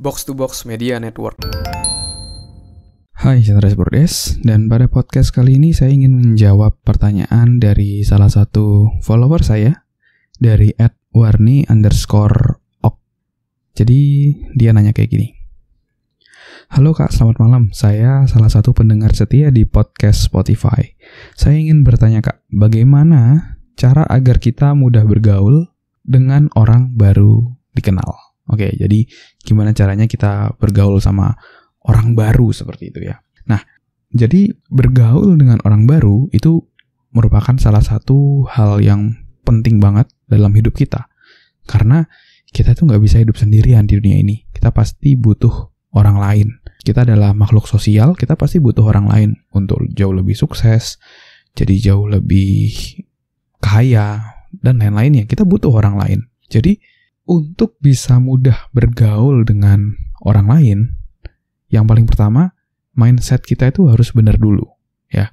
Box to Box Media Network. Hai, Chandra Bordes, dan pada podcast kali ini saya ingin menjawab pertanyaan dari salah satu follower saya dari @warni_ok. Jadi dia nanya kayak gini. Halo Kak, selamat malam. Saya salah satu pendengar setia di podcast Spotify. Saya ingin bertanya Kak, bagaimana cara agar kita mudah bergaul dengan orang baru dikenal? Oke, jadi gimana caranya kita bergaul sama orang baru seperti itu ya. Nah, jadi bergaul dengan orang baru itu merupakan salah satu hal yang penting banget dalam hidup kita. Karena kita tuh nggak bisa hidup sendirian di dunia ini. Kita pasti butuh orang lain. Kita adalah makhluk sosial, kita pasti butuh orang lain untuk jauh lebih sukses, jadi jauh lebih kaya, dan lain-lainnya. Kita butuh orang lain. Jadi, untuk bisa mudah bergaul dengan orang lain, yang paling pertama, mindset kita itu harus benar dulu, ya.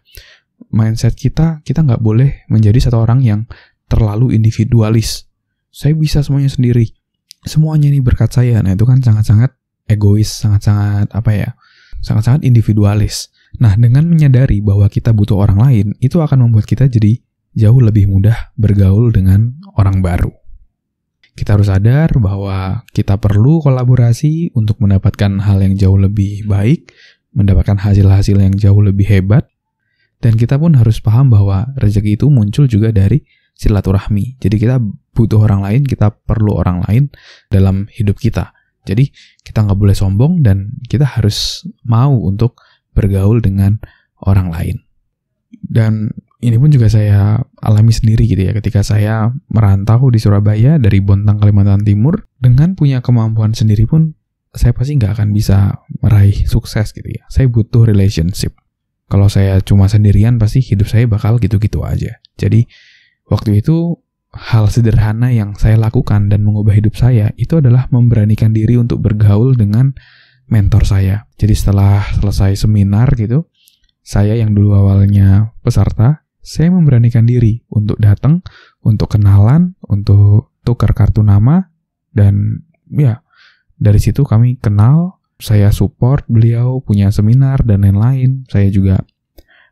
Mindset kita nggak boleh menjadi satu orang yang terlalu individualis. Saya bisa semuanya sendiri. Semuanya ini berkat saya. Nah, itu kan sangat-sangat egois, sangat-sangat individualis. Nah, dengan menyadari bahwa kita butuh orang lain, itu akan membuat kita jadi jauh lebih mudah bergaul dengan orang baru. Kita harus sadar bahwa kita perlu kolaborasi untuk mendapatkan hal yang jauh lebih baik, mendapatkan hasil-hasil yang jauh lebih hebat, dan kita pun harus paham bahwa rezeki itu muncul juga dari silaturahmi. Jadi kita butuh orang lain, kita perlu orang lain dalam hidup kita. Jadi kita nggak boleh sombong dan kita harus mau untuk bergaul dengan orang lain. Dan ini pun juga saya alami sendiri gitu ya, ketika saya merantau di Surabaya dari Bontang, Kalimantan Timur, dengan punya kemampuan sendiri pun saya pasti nggak akan bisa meraih sukses gitu ya. Saya butuh relationship. Kalau saya cuma sendirian pasti hidup saya bakal gitu-gitu aja. Jadi waktu itu hal sederhana yang saya lakukan dan mengubah hidup saya itu adalah memberanikan diri untuk bergaul dengan mentor saya. Jadi setelah selesai seminar gitu, saya yang dulu awalnya peserta, saya memberanikan diri untuk datang, untuk kenalan, untuk tukar kartu nama, dan ya dari situ kami kenal, saya support beliau, punya seminar dan lain-lain. Saya juga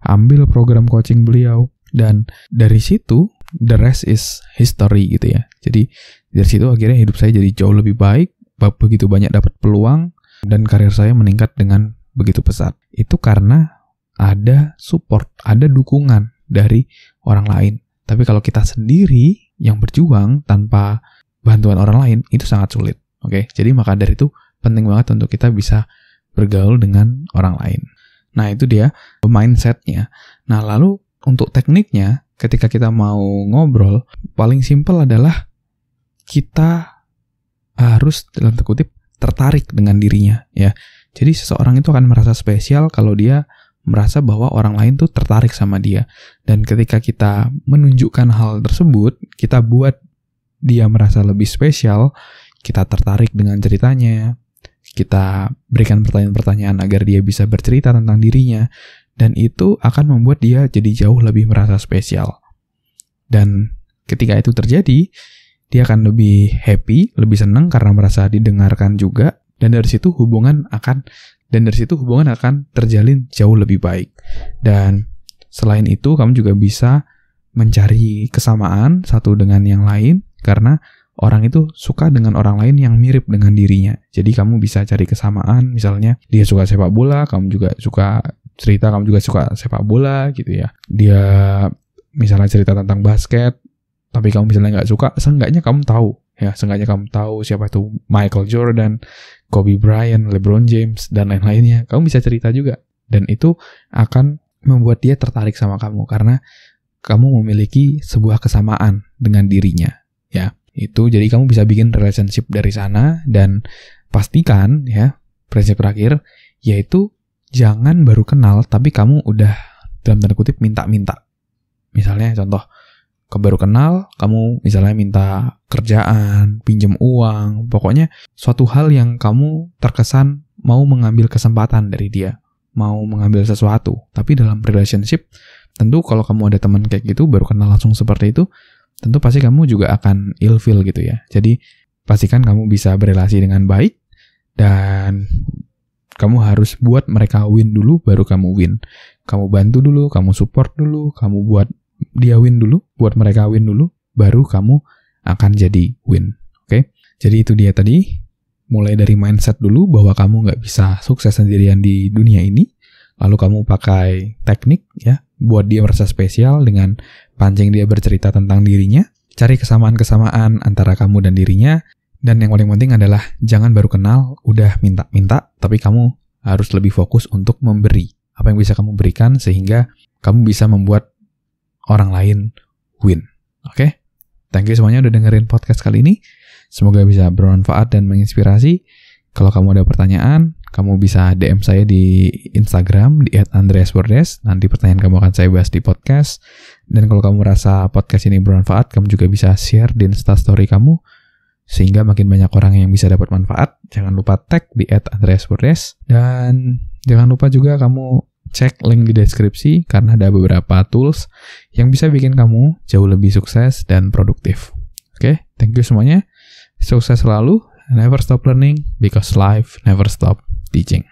ambil program coaching beliau, dan dari situ the rest is history gitu ya. Jadi dari situ akhirnya hidup saya jadi jauh lebih baik, begitu banyak dapat peluang, dan karir saya meningkat dengan begitu pesat. Itu karena ada support, ada dukungan dari orang lain. Tapi kalau kita sendiri yang berjuang tanpa bantuan orang lain, itu sangat sulit. Oke, jadi maka dari itu penting banget untuk kita bisa bergaul dengan orang lain. Nah, itu dia mindset-nya. Nah, lalu untuk tekniknya, ketika kita mau ngobrol, paling simpel adalah kita harus dalam tanda kutip tertarik dengan dirinya, ya. Jadi seseorang itu akan merasa spesial kalau dia merasa bahwa orang lain tuh tertarik sama dia. Dan ketika kita menunjukkan hal tersebut, kita buat dia merasa lebih spesial, kita tertarik dengan ceritanya, kita berikan pertanyaan-pertanyaan agar dia bisa bercerita tentang dirinya, dan itu akan membuat dia jadi jauh lebih merasa spesial. Dan ketika itu terjadi, dia akan lebih happy, lebih senang karena merasa didengarkan juga, dan dari situ hubungan akan terjalin jauh lebih baik. Dan selain itu, kamu juga bisa mencari kesamaan satu dengan yang lain, karena orang itu suka dengan orang lain yang mirip dengan dirinya. Jadi kamu bisa cari kesamaan, misalnya dia suka sepak bola, kamu juga suka cerita, kamu juga suka sepak bola gitu ya. Dia misalnya cerita tentang basket, tapi kamu misalnya nggak suka, seenggaknya kamu tahu siapa itu Michael Jordan, Kobe Bryant, LeBron James, dan lain-lainnya. Kamu bisa cerita juga. Dan itu akan membuat dia tertarik sama kamu karena kamu memiliki sebuah kesamaan dengan dirinya. Ya, itu jadi kamu bisa bikin relationship dari sana, dan pastikan ya, prinsip terakhir yaitu jangan baru kenal tapi kamu udah dalam tanda kutip minta-minta. Misalnya contoh, baru kenal, kamu misalnya minta kerjaan, pinjam uang, pokoknya suatu hal yang kamu terkesan mau mengambil kesempatan dari dia, mau mengambil sesuatu. Tapi dalam relationship, tentu kalau kamu ada teman kayak gitu, baru kenal langsung seperti itu, tentu pasti kamu juga akan ilfeel gitu ya. Jadi pastikan kamu bisa berelasi dengan baik, Dan kamu harus buat mereka win dulu, baru kamu win. Kamu bantu dulu, kamu support dulu, kamu buat dia win dulu, buat mereka win dulu, baru kamu akan jadi win. Oke? Jadi itu dia tadi. Mulai dari mindset dulu bahwa kamu nggak bisa sukses sendirian di dunia ini. Lalu kamu pakai teknik ya, buat dia merasa spesial dengan pancing dia bercerita tentang dirinya. Cari kesamaan-kesamaan antara kamu dan dirinya. Dan yang paling penting adalah jangan baru kenal, udah minta-minta, tapi kamu harus lebih fokus untuk memberi. Apa yang bisa kamu berikan sehingga kamu bisa membuat orang lain win. Oke? Thank you semuanya udah dengerin podcast kali ini. Semoga bisa bermanfaat dan menginspirasi. Kalau kamu ada pertanyaan, kamu bisa DM saya di Instagram di @andreasbordes. Nanti pertanyaan kamu akan saya bahas di podcast. Dan kalau kamu rasa podcast ini bermanfaat, kamu juga bisa share di Instastory kamu sehingga makin banyak orang yang bisa dapat manfaat. Jangan lupa tag di @andreasbordes. Dan jangan lupa juga kamu cek link di deskripsi karena ada beberapa tools yang bisa bikin kamu jauh lebih sukses dan produktif. Oke, thank you semuanya. Sukses selalu. Never stop learning because life never stop teaching.